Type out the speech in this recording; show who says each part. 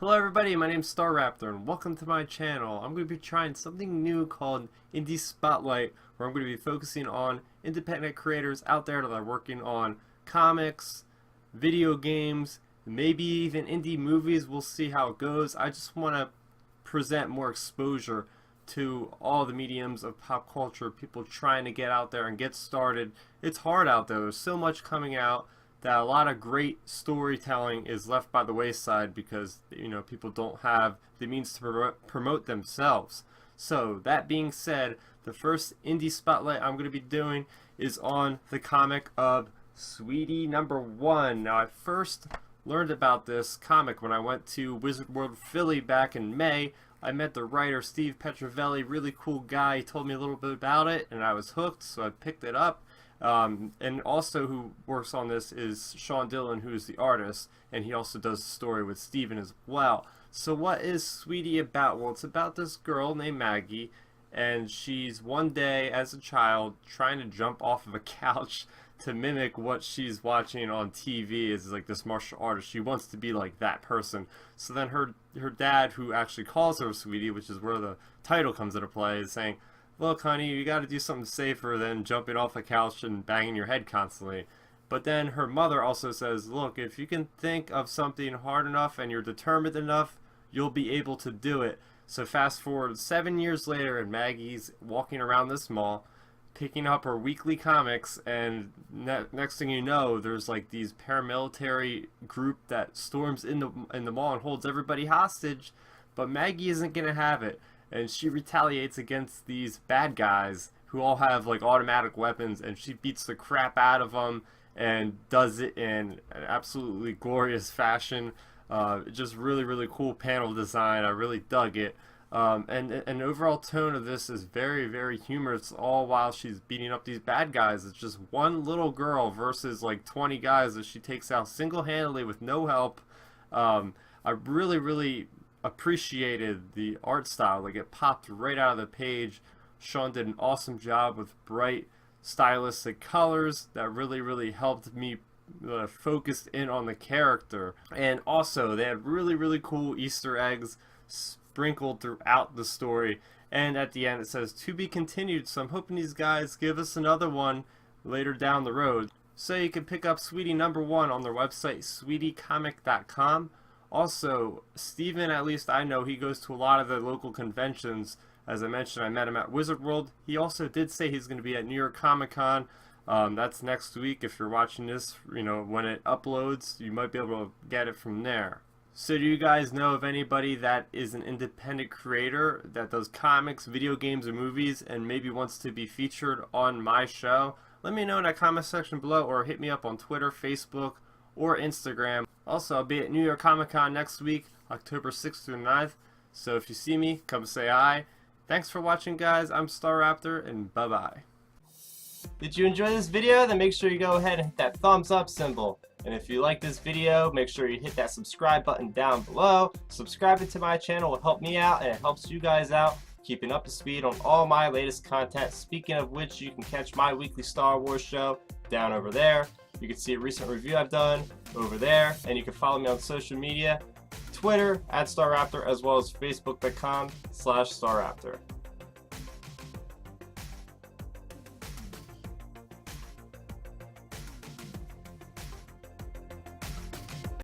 Speaker 1: Hello everybody, my name's Starraptor and welcome to my channel. I'm going to be trying something new called Indie Spotlight, where I'm going to be focusing on independent creators out there that are working on comics, video games, maybe even indie movies. We'll see how it goes. I just want to present more exposure to all the mediums of pop culture, people trying to get out there and get started. It's hard out there. There's so much coming out that a lot of great storytelling is left by the wayside because people don't have the means to promote themselves. So that being said, the first indie spotlight I'm going to be doing is on the comic of Sweetie #1. Now, I first learned about this comic when I went to Wizard World Philly back in May. I met the writer Steve Petrovelli, really cool guy. He told me a little bit about it and I was hooked, so I picked it up. And also who works on this is Sean Dillon, who's the artist, and he also does the story with Steven as well. So what is Sweetie about? Well, it's about this girl named Maggie, and she's one day as a child trying to jump off of a couch to mimic what she's watching on TV as like this martial artist. She wants to be like that person. So then her dad, who actually calls her Sweetie, which is where the title comes into play, is saying, "Look, honey, you got to do something safer than jumping off a couch and banging your head constantly." But then her mother also says, "Look, if you can think of something hard enough and you're determined enough, you'll be able to do it." So fast forward 7 years later, and Maggie's walking around this mall, picking up her weekly comics, and next thing you know, there's like these paramilitary group that storms in the mall and holds everybody hostage. But Maggie isn't gonna have it, and she retaliates against these bad guys who all have like automatic weapons, and she beats the crap out of them and does it in an absolutely glorious fashion. Just really cool panel design. I really dug it. And an overall tone of this is very humorous, all while she's beating up these bad guys. It's just one little girl versus like 20 guys that she takes out single-handedly with no help. I really appreciated the art style. Like, it popped right out of the page. Sean did an awesome job with bright stylistic colors that really helped me focus in on the character. And also they had really cool Easter eggs sprinkled throughout the story, and at the end it says "to be continued." So I'm hoping these guys give us another one later down the road. So you can pick up Sweetie #1 on their website, sweetiecomic.com. Also, Steven, at least I know, he goes to a lot of the local conventions. As I mentioned, I met him at Wizard World. He also did say he's going to be at New York Comic Con. That's next week. If you're watching this, when it uploads, you might be able to get it from there. So do you guys know of anybody that is an independent creator that does comics, video games, or movies and maybe wants to be featured on my show? Let me know in that comment section below, or hit me up on Twitter, Facebook, or Instagram. Also, I'll be at New York Comic Con next week, October 6th through 9th. So if you see me, come say hi. Thanks for watching, guys. I'm Starraptor, and bye-bye. Did you enjoy this video? Then make sure you go ahead and hit that thumbs up symbol. And if you like this video, make sure you hit that subscribe button down below. Subscribing to my channel will help me out, and it helps you guys out, keeping up to speed on all my latest content. Speaking of which, you can catch my weekly Star Wars show down over there. You can see a recent review I've done over there, and you can follow me on social media, Twitter @Starraptor, as well as Facebook.com/Starraptor.